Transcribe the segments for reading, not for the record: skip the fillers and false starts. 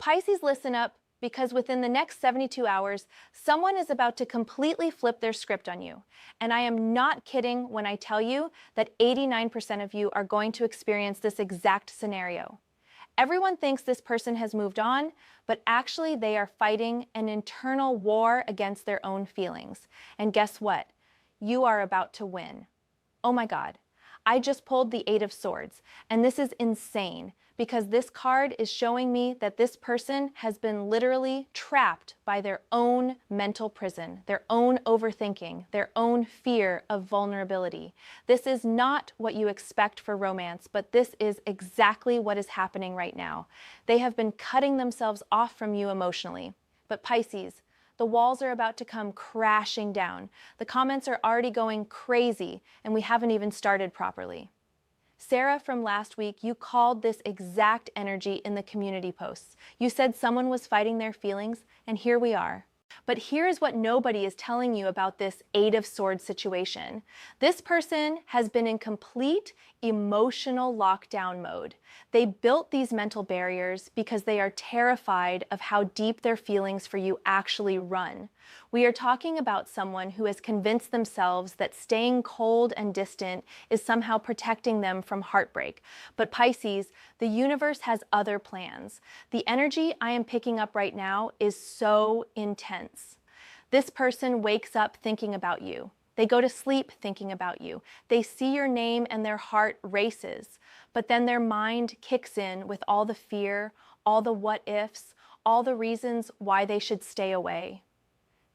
Pisces, listen up, because within the next 72 hours, someone is about to completely flip their script on you. And I am not kidding when I tell you that 89% of you are going to experience this exact scenario. Everyone thinks this person has moved on, but actually they are fighting an internal war against their own feelings. And guess what? You are about to win. Oh my God. I just pulled the Eight of Swords, and this is insane because this card is showing me that this person has been literally trapped by their own mental prison, their own overthinking, their own fear of vulnerability. This is not what you expect for romance, but this is exactly what is happening right now. They have been cutting themselves off from you emotionally. But Pisces, the walls are about to come crashing down. The comments are already going crazy, and we haven't even started properly. Sarah from last week, you called this exact energy in the community posts. You said someone was fighting their feelings, and here we are. But here's what nobody is telling you about this Eight of Swords situation. This person has been in complete emotional lockdown mode. They built these mental barriers because they are terrified of how deep their feelings for you actually run. We are talking about someone who has convinced themselves that staying cold and distant is somehow protecting them from heartbreak. But Pisces, the universe has other plans. The energy I am picking up right now is so intense. This person wakes up thinking about you. They go to sleep thinking about you. They see your name and their heart races. But then their mind kicks in with all the fear, all the what ifs, all the reasons why they should stay away.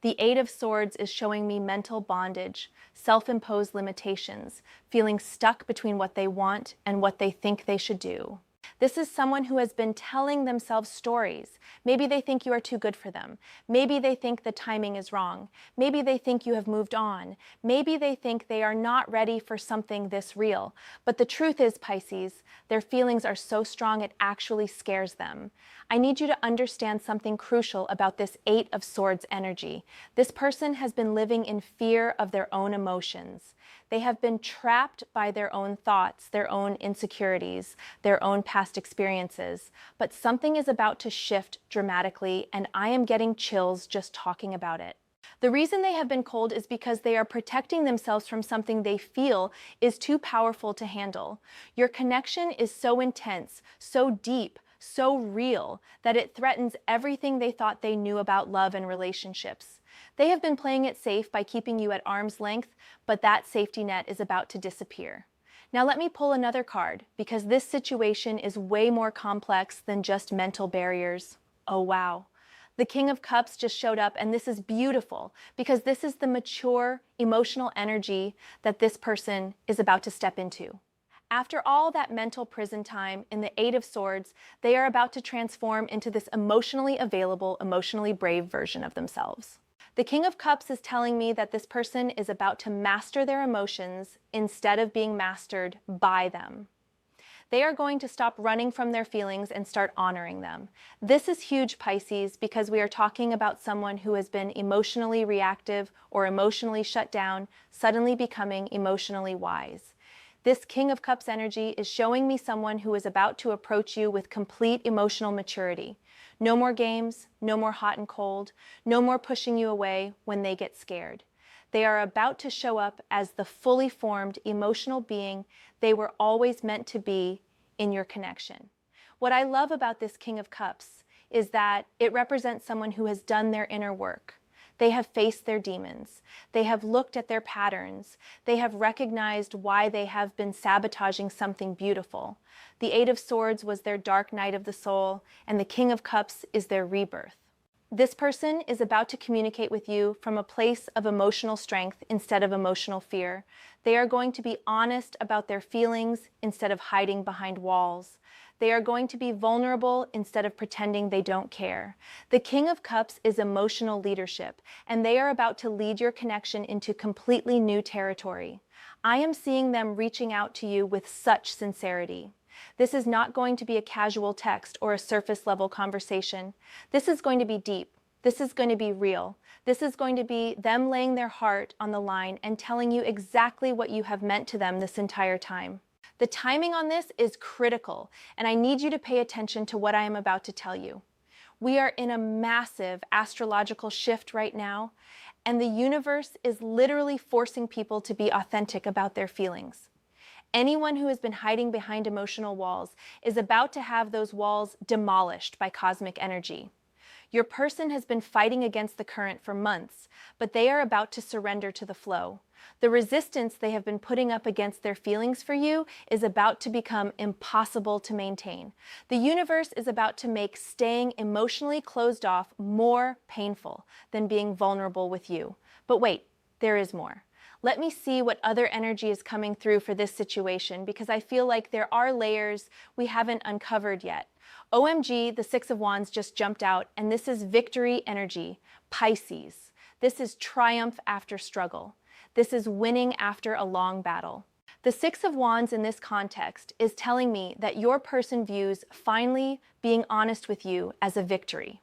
The Eight of Swords is showing me mental bondage, self-imposed limitations, feeling stuck between what they want and what they think they should do. This is someone who has been telling themselves stories. Maybe they think you are too good for them. Maybe they think the timing is wrong. Maybe they think you have moved on. Maybe they think they are not ready for something this real. But the truth is, Pisces, their feelings are so strong it actually scares them. I need you to understand something crucial about this Eight of Swords energy. This person has been living in fear of their own emotions. They have been trapped by their own thoughts, their own insecurities, their own past experiences. But something is about to shift dramatically, and I am getting chills just talking about it. The reason they have been cold is because they are protecting themselves from something they feel is too powerful to handle. Your connection is so intense, so deep, so real, that it threatens everything they thought they knew about love and relationships. They have been playing it safe by keeping you at arm's length, but that safety net is about to disappear. Now let me pull another card, because this situation is way more complex than just mental barriers. Oh wow. The King of Cups just showed up, and this is beautiful, because this is the mature, emotional energy that this person is about to step into. After all that mental prison time in the Eight of Swords, they are about to transform into this emotionally available, emotionally brave version of themselves. The King of Cups is telling me that this person is about to master their emotions instead of being mastered by them. They are going to stop running from their feelings and start honoring them. This is huge, Pisces, because we are talking about someone who has been emotionally reactive or emotionally shut down, suddenly becoming emotionally wise. This King of Cups energy is showing me someone who is about to approach you with complete emotional maturity. No more games, no more hot and cold, no more pushing you away when they get scared. They are about to show up as the fully formed emotional being they were always meant to be in your connection. What I love about this King of Cups is that it represents someone who has done their inner work. They have faced their demons. They have looked at their patterns. They have recognized why they have been sabotaging something beautiful. The Eight of Swords was their dark night of the soul, and the King of Cups is their rebirth. This person is about to communicate with you from a place of emotional strength instead of emotional fear. They are going to be honest about their feelings instead of hiding behind walls. They are going to be vulnerable instead of pretending they don't care. The King of Cups is emotional leadership, and they are about to lead your connection into completely new territory. I am seeing them reaching out to you with such sincerity. This is not going to be a casual text or a surface-level conversation. This is going to be deep. This is going to be real. This is going to be them laying their heart on the line and telling you exactly what you have meant to them this entire time. The timing on this is critical, and I need you to pay attention to what I am about to tell you. We are in a massive astrological shift right now, and the universe is literally forcing people to be authentic about their feelings. Anyone who has been hiding behind emotional walls is about to have those walls demolished by cosmic energy. Your person has been fighting against the current for months, but they are about to surrender to the flow. The resistance they have been putting up against their feelings for you is about to become impossible to maintain. The universe is about to make staying emotionally closed off more painful than being vulnerable with you. But wait, there is more. Let me see what other energy is coming through for this situation, because I feel like there are layers we haven't uncovered yet. OMG, the Six of Wands just jumped out, and this is victory energy, Pisces. This is triumph after struggle. This is winning after a long battle. The Six of Wands in this context is telling me that your person views finally being honest with you as a victory.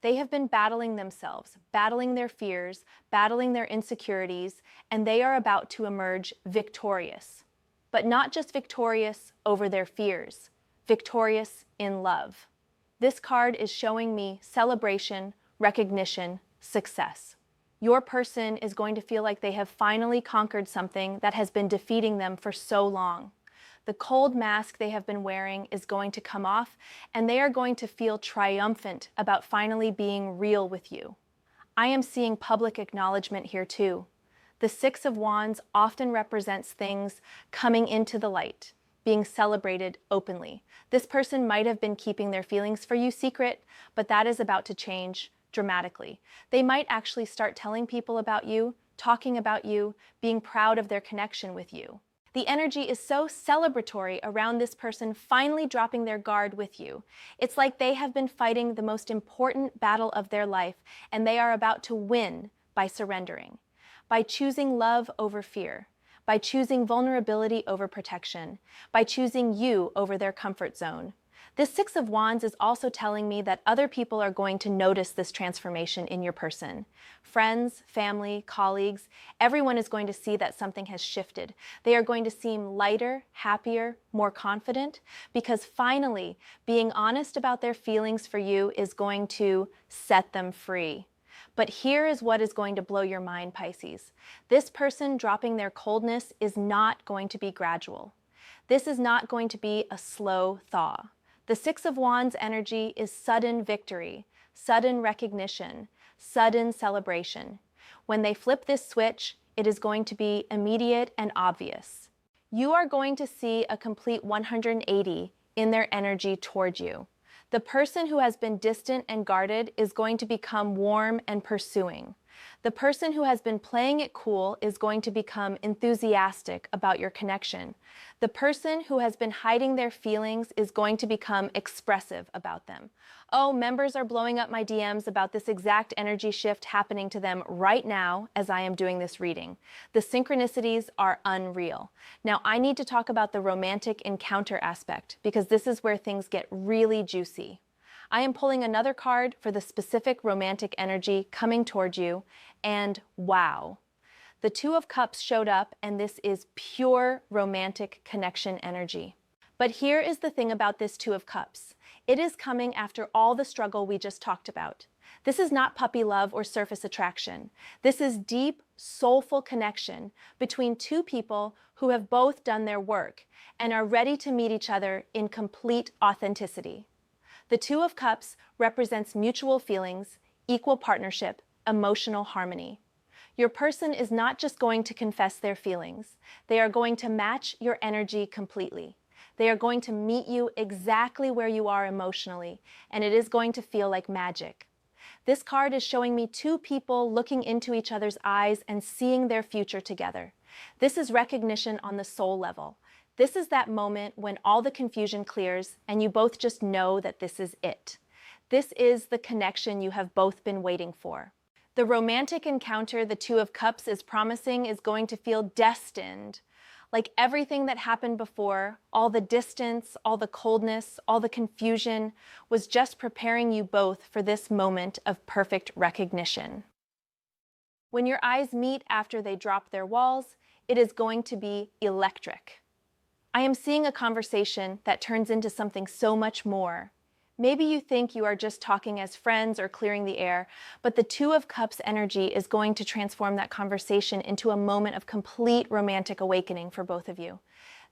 They have been battling themselves, battling their fears, battling their insecurities, and they are about to emerge victorious. But not just victorious over their fears, victorious in love. This card is showing me celebration, recognition, success. Your person is going to feel like they have finally conquered something that has been defeating them for so long. The cold mask they have been wearing is going to come off, and they are going to feel triumphant about finally being real with you. I am seeing public acknowledgement here too. The Six of Wands often represents things coming into the light, being celebrated openly. This person might have been keeping their feelings for you secret, but that is about to change dramatically. They might actually start telling people about you, talking about you, being proud of their connection with you. The energy is so celebratory around this person finally dropping their guard with you. It's like they have been fighting the most important battle of their life, and they are about to win by surrendering, by choosing love over fear, by choosing vulnerability over protection, by choosing you over their comfort zone. This Six of Wands is also telling me that other people are going to notice this transformation in your person. Friends, family, colleagues, everyone is going to see that something has shifted. They are going to seem lighter, happier, more confident, because finally, being honest about their feelings for you is going to set them free. But here is what is going to blow your mind, Pisces. This person dropping their coldness is not going to be gradual. This is not going to be a slow thaw. The Six of Wands energy is sudden victory, sudden recognition, sudden celebration. When they flip this switch, it is going to be immediate and obvious. You are going to see a complete 180 in their energy toward you. The person who has been distant and guarded is going to become warm and pursuing. The person who has been playing it cool is going to become enthusiastic about your connection. The person who has been hiding their feelings is going to become expressive about them. Oh, members are blowing up my DMs about this exact energy shift happening to them right now as I am doing this reading. The synchronicities are unreal. Now, I need to talk about the romantic encounter aspect, because this is where things get really juicy. I am pulling another card for the specific romantic energy coming toward you, and wow. The Two of Cups showed up, and this is pure romantic connection energy. But here is the thing about this Two of Cups. It is coming after all the struggle we just talked about. This is not puppy love or surface attraction. This is deep, soulful connection between two people who have both done their work and are ready to meet each other in complete authenticity. The Two of Cups represents mutual feelings, equal partnership, emotional harmony. Your person is not just going to confess their feelings. They are going to match your energy completely. They are going to meet you exactly where you are emotionally, and it is going to feel like magic. This card is showing me two people looking into each other's eyes and seeing their future together. This is recognition on the soul level. This is that moment when all the confusion clears and you both just know that this is it. This is the connection you have both been waiting for. The romantic encounter the Two of Cups is promising is going to feel destined. Like everything that happened before, all the distance, all the coldness, all the confusion was just preparing you both for this moment of perfect recognition. When your eyes meet after they drop their walls, it is going to be electric. I am seeing a conversation that turns into something so much more. Maybe you think you are just talking as friends or clearing the air, but the Two of Cups energy is going to transform that conversation into a moment of complete romantic awakening for both of you.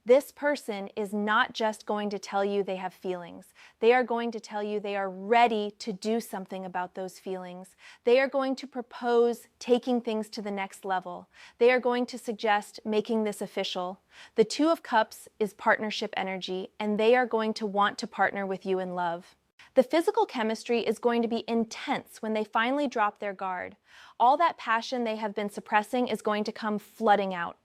This person is not just going to tell you they have feelings. They are going to tell you they are ready to do something about those feelings. They are going to propose taking things to the next level. They are going to suggest making this official. The Two of Cups is partnership energy, and they are going to want to partner with you in love. The physical chemistry is going to be intense when they finally drop their guard. All that passion they have been suppressing is going to come flooding out.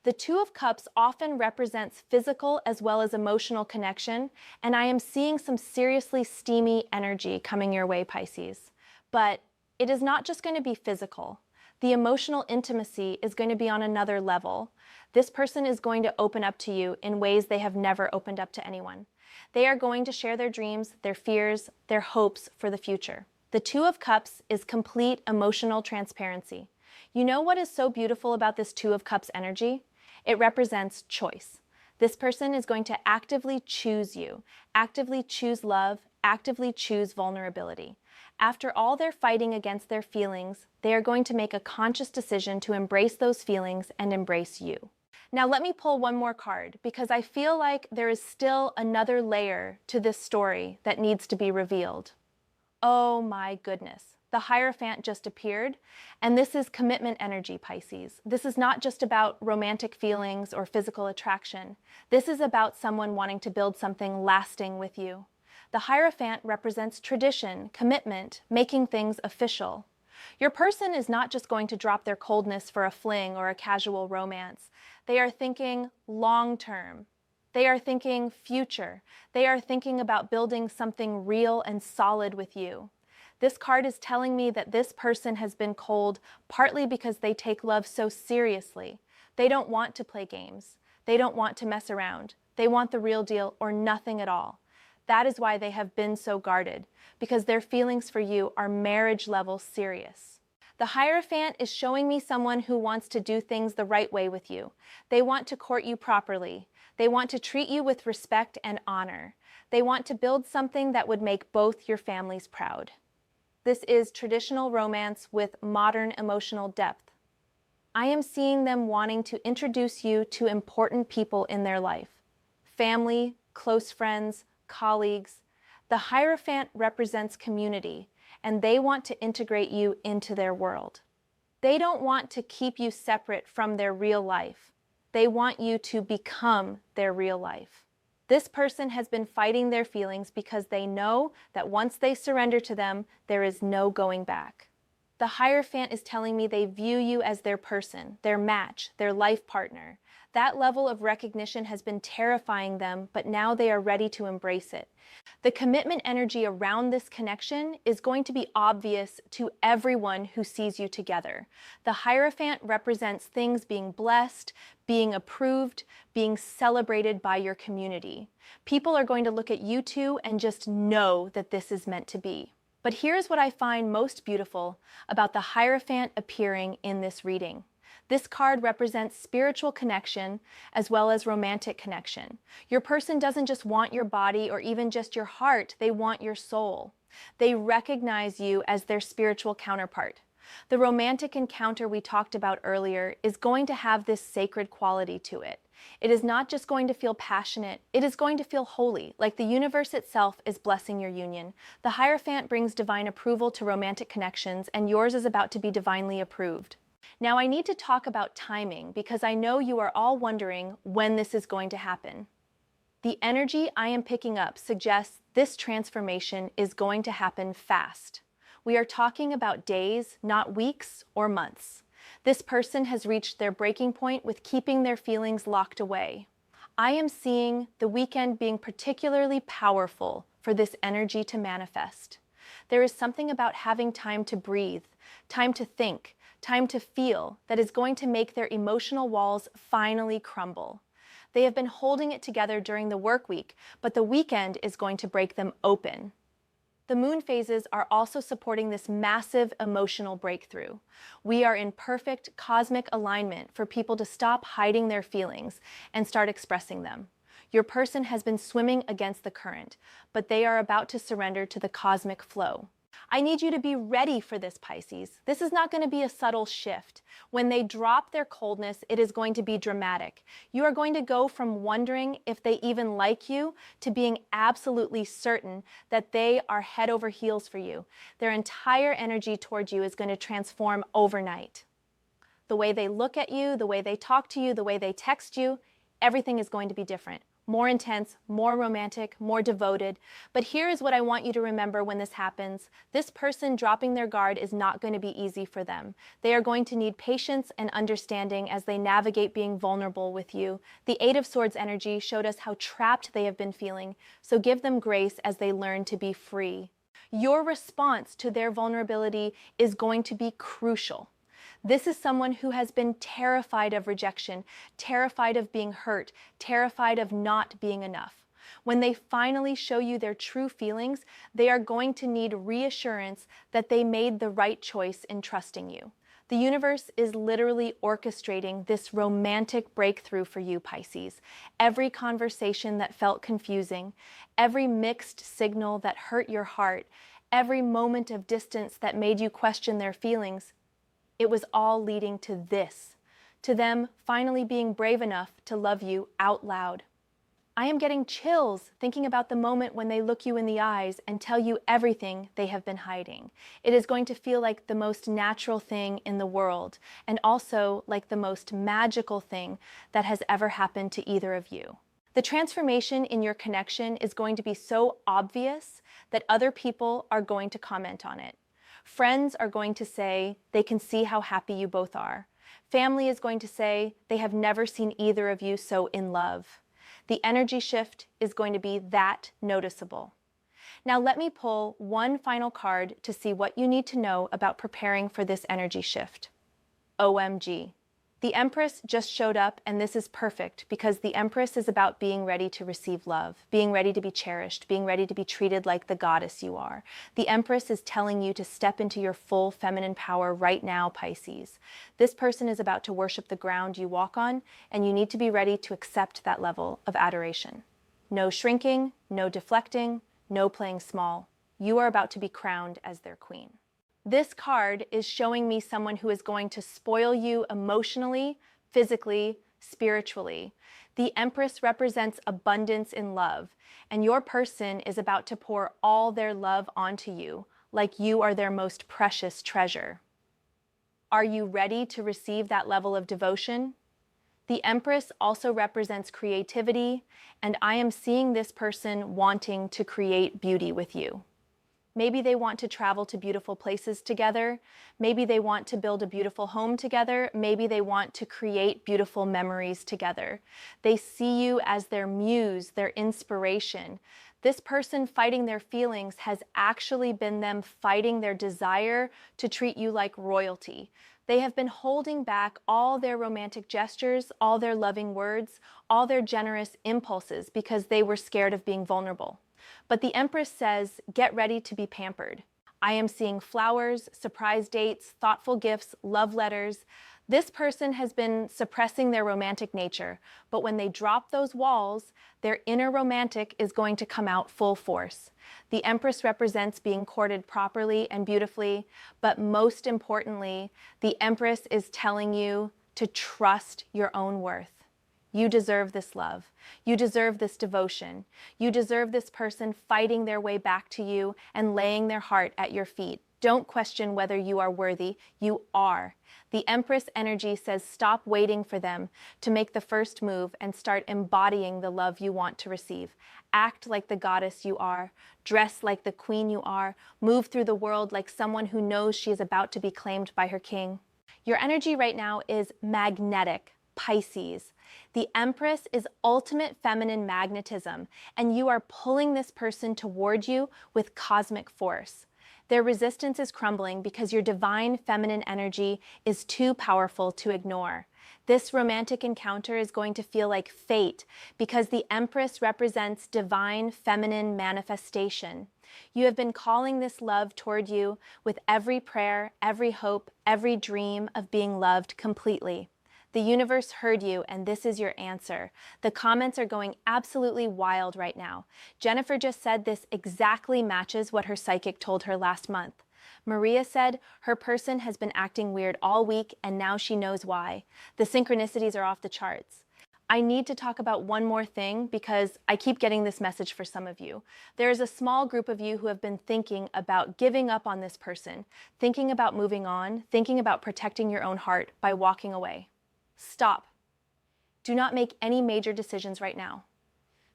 The Two of Cups often represents physical as well as emotional connection, and I am seeing some seriously steamy energy coming your way, Pisces. But it is not just going to be physical. The emotional intimacy is going to be on another level. This person is going to open up to you in ways they have never opened up to anyone. They are going to share their dreams, their fears, their hopes for the future. The Two of Cups is complete emotional transparency. You know what is so beautiful about this Two of Cups energy? It represents choice. This person is going to actively choose you, actively choose love, actively choose vulnerability. After all their fighting against their feelings, they are going to make a conscious decision to embrace those feelings and embrace you. Now let me pull one more card, because I feel like there is still another layer to this story that needs to be revealed. Oh my goodness. The Hierophant just appeared, and this is commitment energy, Pisces. This is not just about romantic feelings or physical attraction. This is about someone wanting to build something lasting with you. The Hierophant represents tradition, commitment, making things official. Your person is not just going to drop their coldness for a fling or a casual romance. They are thinking long-term. They are thinking future. They are thinking about building something real and solid with you. This card is telling me that this person has been cold partly because they take love so seriously. They don't want to play games. They don't want to mess around. They want the real deal or nothing at all. That is why they have been so guarded, because their feelings for you are marriage-level serious. The Hierophant is showing me someone who wants to do things the right way with you. They want to court you properly. They want to treat you with respect and honor. They want to build something that would make both your families proud. This is traditional romance with modern emotional depth. I am seeing them wanting to introduce you to important people in their life. Family, close friends, colleagues. The Hierophant represents community, and they want to integrate you into their world. They don't want to keep you separate from their real life. They want you to become their real life. This person has been fighting their feelings because they know that once they surrender to them, there is no going back. The Hierophant is telling me they view you as their person, their match, their life partner. That level of recognition has been terrifying them, but now they are ready to embrace it. The commitment energy around this connection is going to be obvious to everyone who sees you together. The Hierophant represents things being blessed, being approved, being celebrated by your community. People are going to look at you two and just know that this is meant to be. But here's what I find most beautiful about the Hierophant appearing in this reading. This card represents spiritual connection as well as romantic connection. Your person doesn't just want your body or even just your heart, they want your soul. They recognize you as their spiritual counterpart. The romantic encounter we talked about earlier is going to have this sacred quality to it. It is not just going to feel passionate, it is going to feel holy, like the universe itself is blessing your union. The Hierophant brings divine approval to romantic connections, and yours is about to be divinely approved. Now I need to talk about timing because I know you are all wondering when this is going to happen. The energy I am picking up suggests this transformation is going to happen fast. We are talking about days, not weeks or months. This person has reached their breaking point with keeping their feelings locked away. I am seeing the weekend being particularly powerful for this energy to manifest. There is something about having time to breathe, time to think, time to feel that is going to make their emotional walls finally crumble. They have been holding it together during the work week, but the weekend is going to break them open. The moon phases are also supporting this massive emotional breakthrough. We are in perfect cosmic alignment for people to stop hiding their feelings and start expressing them. Your person has been swimming against the current, but they are about to surrender to the cosmic flow. I need you to be ready for this, Pisces. This is not going to be a subtle shift. When they drop their coldness, it is going to be dramatic. You are going to go from wondering if they even like you to being absolutely certain that they are head over heels for you. Their entire energy towards you is going to transform overnight. The way they look at you, the way they talk to you, the way they text you, everything is going to be different. More intense, more romantic, more devoted. But here is what I want you to remember when this happens. This person dropping their guard is not going to be easy for them. They are going to need patience and understanding as they navigate being vulnerable with you. The Eight of Swords energy showed us how trapped they have been feeling, so give them grace as they learn to be free. Your response to their vulnerability is going to be crucial. This is someone who has been terrified of rejection, terrified of being hurt, terrified of not being enough. When they finally show you their true feelings, they are going to need reassurance that they made the right choice in trusting you. The universe is literally orchestrating this romantic breakthrough for you, Pisces. Every conversation that felt confusing, every mixed signal that hurt your heart, every moment of distance that made you question their feelings, it was all leading to this, to them finally being brave enough to love you out loud. I am getting chills thinking about the moment when they look you in the eyes and tell you everything they have been hiding. It is going to feel like the most natural thing in the world, and also like the most magical thing that has ever happened to either of you. The transformation in your connection is going to be so obvious that other people are going to comment on it. Friends are going to say they can see how happy you both are. Family is going to say they have never seen either of you so in love. The energy shift is going to be that noticeable. Now let me pull one final card to see what you need to know about preparing for this energy shift. OMG. The Empress just showed up, and this is perfect because the Empress is about being ready to receive love, being ready to be cherished, being ready to be treated like the goddess you are. The Empress is telling you to step into your full feminine power right now, Pisces. This person is about to worship the ground you walk on, and you need to be ready to accept that level of adoration. No shrinking, no deflecting, no playing small. You are about to be crowned as their queen. This card is showing me someone who is going to spoil you emotionally, physically, spiritually. The Empress represents abundance in love, and your person is about to pour all their love onto you, like you are their most precious treasure. Are you ready to receive that level of devotion? The Empress also represents creativity, and I am seeing this person wanting to create beauty with you. Maybe they want to travel to beautiful places together. Maybe they want to build a beautiful home together. Maybe they want to create beautiful memories together. They see you as their muse, their inspiration. This person fighting their feelings has actually been them fighting their desire to treat you like royalty. They have been holding back all their romantic gestures, all their loving words, all their generous impulses because they were scared of being vulnerable. But the Empress says, get ready to be pampered. I am seeing flowers, surprise dates, thoughtful gifts, love letters. This person has been suppressing their romantic nature, but when they drop those walls, their inner romantic is going to come out full force. The Empress represents being courted properly and beautifully, but most importantly, the Empress is telling you to trust your own worth. You deserve this love. You deserve this devotion. You deserve this person fighting their way back to you and laying their heart at your feet. Don't question whether you are worthy. You are. The Empress energy says stop waiting for them to make the first move and start embodying the love you want to receive. Act like the goddess you are. Dress like the queen you are. Move through the world like someone who knows she is about to be claimed by her king. Your energy right now is magnetic, Pisces. The Empress is ultimate feminine magnetism, and you are pulling this person toward you with cosmic force. Their resistance is crumbling because your divine feminine energy is too powerful to ignore. This romantic encounter is going to feel like fate because the Empress represents divine feminine manifestation. You have been calling this love toward you with every prayer, every hope, every dream of being loved completely. The universe heard you, and this is your answer. The comments are going absolutely wild right now. Jennifer just said this exactly matches what her psychic told her last month. Maria said her person has been acting weird all week, and now she knows why. The synchronicities are off the charts. I need to talk about one more thing because I keep getting this message for some of you. There is a small group of you who have been thinking about giving up on this person, thinking about moving on, thinking about protecting your own heart by walking away. Stop. Do not make any major decisions right now.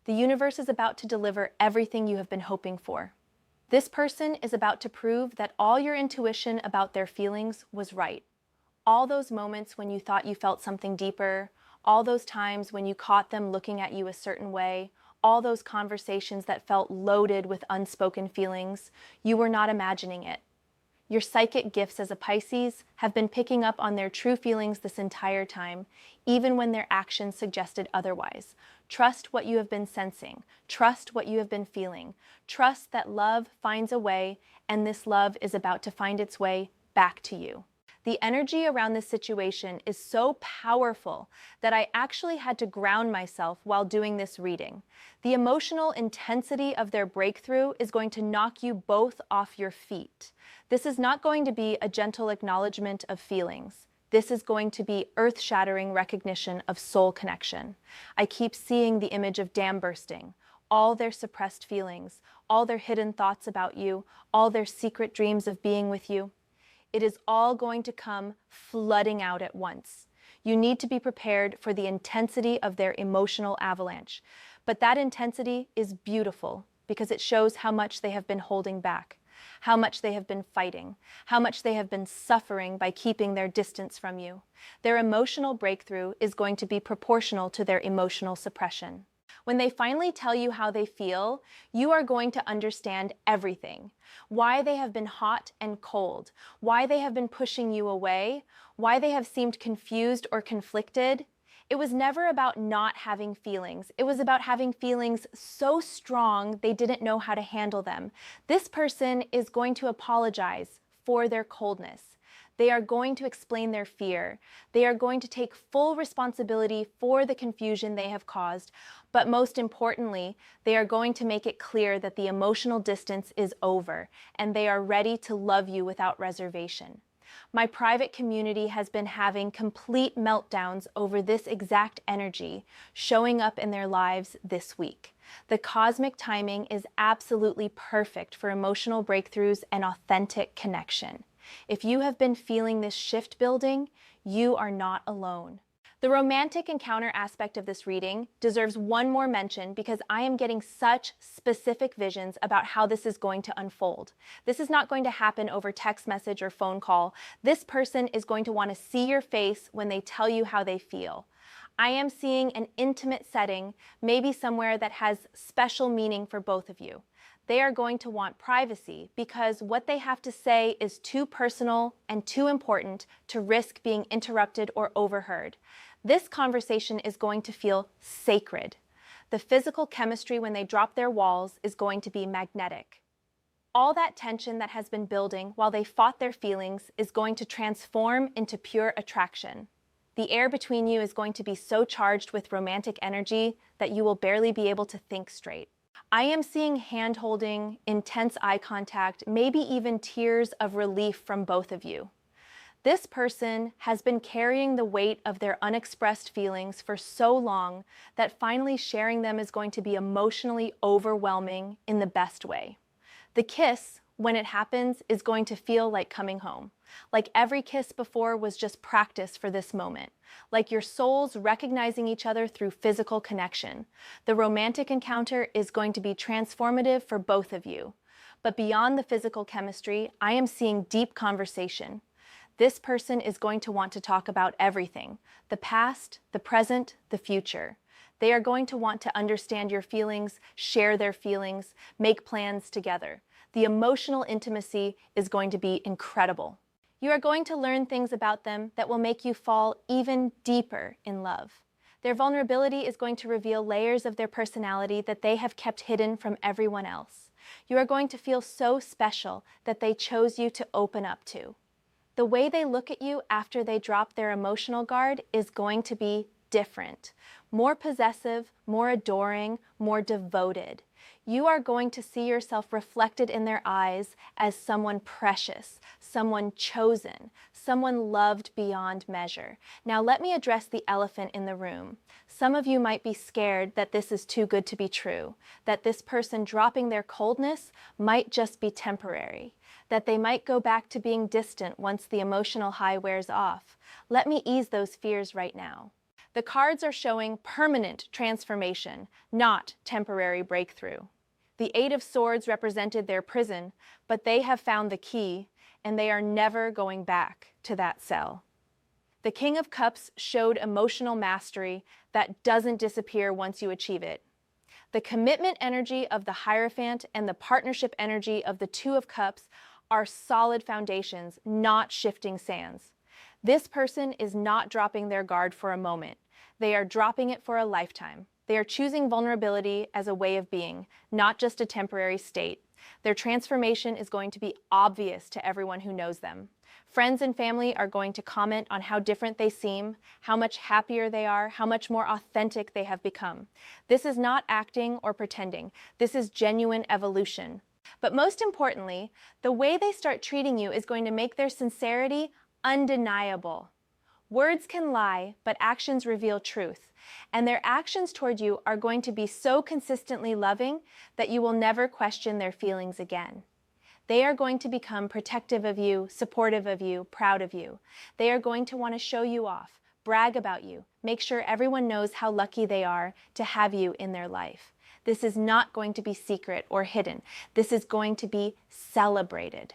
The universe is about to deliver everything you have been hoping for. This person is about to prove that all your intuition about their feelings was right. All those moments when you thought you felt something deeper, all those times when you caught them looking at you a certain way, all those conversations that felt loaded with unspoken feelings, you were not imagining it. Your psychic gifts as a Pisces have been picking up on their true feelings this entire time, even when their actions suggested otherwise. Trust what you have been sensing. Trust what you have been feeling. Trust that love finds a way, and this love is about to find its way back to you. The energy around this situation is so powerful that I actually had to ground myself while doing this reading. The emotional intensity of their breakthrough is going to knock you both off your feet. This is not going to be a gentle acknowledgement of feelings. This is going to be earth-shattering recognition of soul connection. I keep seeing the image of dam bursting, all their suppressed feelings, all their hidden thoughts about you, all their secret dreams of being with you. It is all going to come flooding out at once. You need to be prepared for the intensity of their emotional avalanche. But that intensity is beautiful because it shows how much they have been holding back, how much they have been fighting, how much they have been suffering by keeping their distance from you. Their emotional breakthrough is going to be proportional to their emotional suppression. When they finally tell you how they feel, you are going to understand everything. Why they have been hot and cold, why they have been pushing you away, why they have seemed confused or conflicted. It was never about not having feelings. It was about having feelings so strong they didn't know how to handle them. This person is going to apologize for their coldness. They are going to explain their fear. They are going to take full responsibility for the confusion they have caused. But most importantly, they are going to make it clear that the emotional distance is over and they are ready to love you without reservation. My private community has been having complete meltdowns over this exact energy showing up in their lives this week. The cosmic timing is absolutely perfect for emotional breakthroughs and authentic connection. If you have been feeling this shift building, you are not alone. The romantic encounter aspect of this reading deserves one more mention because I am getting such specific visions about how this is going to unfold. This is not going to happen over text message or phone call. This person is going to want to see your face when they tell you how they feel. I am seeing an intimate setting, maybe somewhere that has special meaning for both of you. They are going to want privacy because what they have to say is too personal and too important to risk being interrupted or overheard. This conversation is going to feel sacred. The physical chemistry when they drop their walls is going to be magnetic. All that tension that has been building while they fought their feelings is going to transform into pure attraction. The air between you is going to be so charged with romantic energy that you will barely be able to think straight. I am seeing hand-holding, intense eye contact, maybe even tears of relief from both of you. This person has been carrying the weight of their unexpressed feelings for so long that finally sharing them is going to be emotionally overwhelming in the best way. The kiss, when it happens, is going to feel like coming home. Like every kiss before was just practice for this moment. Like your souls recognizing each other through physical connection. The romantic encounter is going to be transformative for both of you. But beyond the physical chemistry, I am seeing deep conversation. This person is going to want to talk about everything: the past, the present, the future. They are going to want to understand your feelings, share their feelings, make plans together. The emotional intimacy is going to be incredible. You are going to learn things about them that will make you fall even deeper in love. Their vulnerability is going to reveal layers of their personality that they have kept hidden from everyone else. You are going to feel so special that they chose you to open up to. The way they look at you after they drop their emotional guard is going to be different. More possessive, more adoring, more devoted. You are going to see yourself reflected in their eyes as someone precious, someone chosen, someone loved beyond measure. Now let me address the elephant in the room. Some of you might be scared that this is too good to be true, that this person dropping their coldness might just be temporary, that they might go back to being distant once the emotional high wears off. Let me ease those fears right now. The cards are showing permanent transformation, not temporary breakthrough. The Eight of Swords represented their prison, but they have found the key, and they are never going back to that cell. The King of Cups showed emotional mastery that doesn't disappear once you achieve it. The commitment energy of the Hierophant and the partnership energy of the Two of Cups are solid foundations, not shifting sands. This person is not dropping their guard for a moment. They are dropping it for a lifetime. They are choosing vulnerability as a way of being, not just a temporary state. Their transformation is going to be obvious to everyone who knows them. Friends and family are going to comment on how different they seem, how much happier they are, how much more authentic they have become. This is not acting or pretending. This is genuine evolution. But most importantly, the way they start treating you is going to make their sincerity undeniable. Words can lie, but actions reveal truth. And their actions toward you are going to be so consistently loving that you will never question their feelings again. They are going to become protective of you, supportive of you, proud of you. They are going to want to show you off, brag about you, make sure everyone knows how lucky they are to have you in their life. This is not going to be secret or hidden. This is going to be celebrated.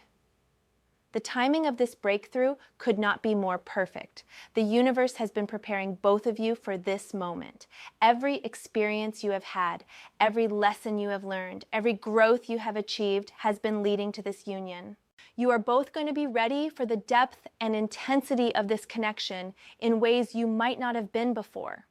The timing of this breakthrough could not be more perfect. The universe has been preparing both of you for this moment. Every experience you have had, every lesson you have learned, every growth you have achieved has been leading to this union. You are both going to be ready for the depth and intensity of this connection in ways you might not have been before.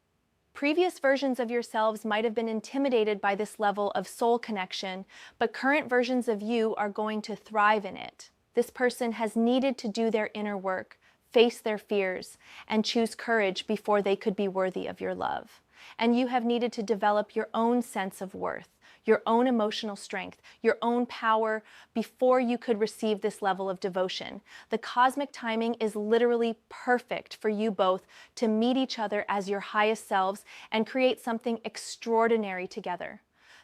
Previous versions of yourselves might have been intimidated by this level of soul connection, but current versions of you are going to thrive in it. This person has needed to do their inner work, face their fears, and choose courage before they could be worthy of your love. And you have needed to develop your own sense of worth, your own emotional strength, your own power before you could receive this level of devotion. The cosmic timing is literally perfect for you both to meet each other as your highest selves and create something extraordinary together.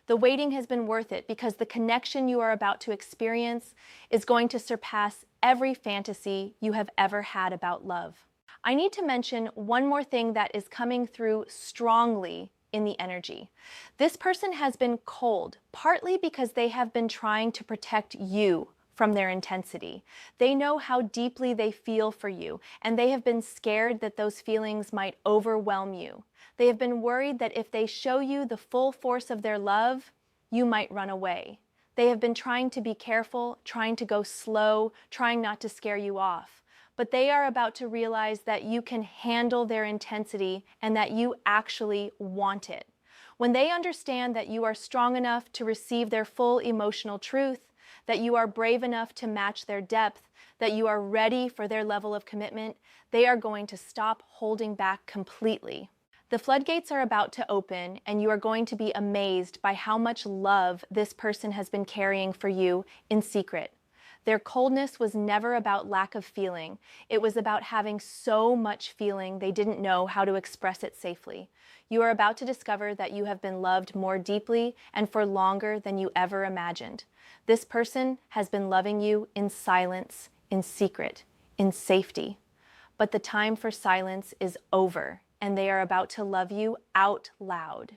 The waiting has been worth it because the connection you are about to experience is going to surpass every fantasy you have ever had about love. I need to mention one more thing that is coming through strongly in the energy. This person has been cold, partly because they have been trying to protect you from their intensity. They know how deeply they feel for you, and they have been scared that those feelings might overwhelm you. They have been worried that if they show you the full force of their love, you might run away. They have been trying to be careful, trying to go slow, trying not to scare you off. But they are about to realize that you can handle their intensity and that you actually want it. When they understand that you are strong enough to receive their full emotional truth, that you are brave enough to match their depth, that you are ready for their level of commitment, they are going to stop holding back completely. The floodgates are about to open, and you are going to be amazed by how much love this person has been carrying for you in secret. Their coldness was never about lack of feeling. It was about having so much feeling they didn't know how to express it safely. You are about to discover that you have been loved more deeply and for longer than you ever imagined. This person has been loving you in silence, in secret, in safety. But the time for silence is over, and they are about to love you out loud.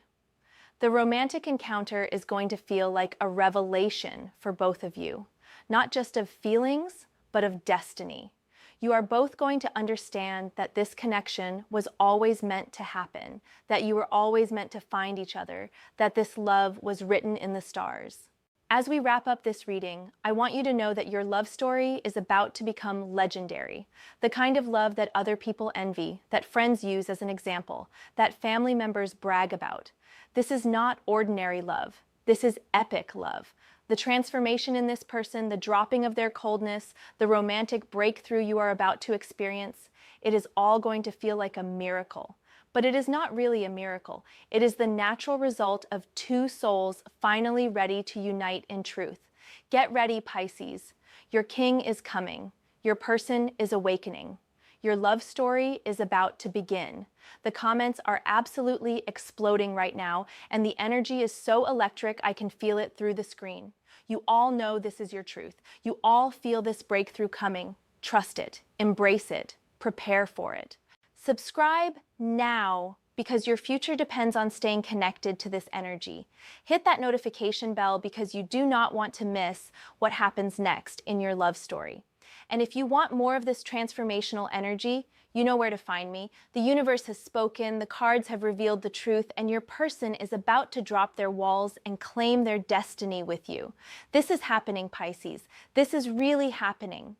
The romantic encounter is going to feel like a revelation for both of you, not just of feelings, but of destiny. You are both going to understand that this connection was always meant to happen, that you were always meant to find each other, that this love was written in the stars. As we wrap up this reading, I want you to know that your love story is about to become legendary, the kind of love that other people envy, that friends use as an example, that family members brag about. This is not ordinary love. This is epic love. The transformation in this person, the dropping of their coldness, the romantic breakthrough you are about to experience, it is all going to feel like a miracle. But it is not really a miracle. It is the natural result of two souls finally ready to unite in truth. Get ready, Pisces. Your king is coming. Your person is awakening. Your love story is about to begin. The comments are absolutely exploding right now, and the energy is so electric I can feel it through the screen. You all know this is your truth. You all feel this breakthrough coming. Trust it. Embrace it. Prepare for it. Subscribe now because your future depends on staying connected to this energy. Hit that notification bell because you do not want to miss what happens next in your love story. And if you want more of this transformational energy, you know where to find me. The universe has spoken, the cards have revealed the truth, and your person is about to drop their walls and claim their destiny with you. This is happening, Pisces. This is really happening.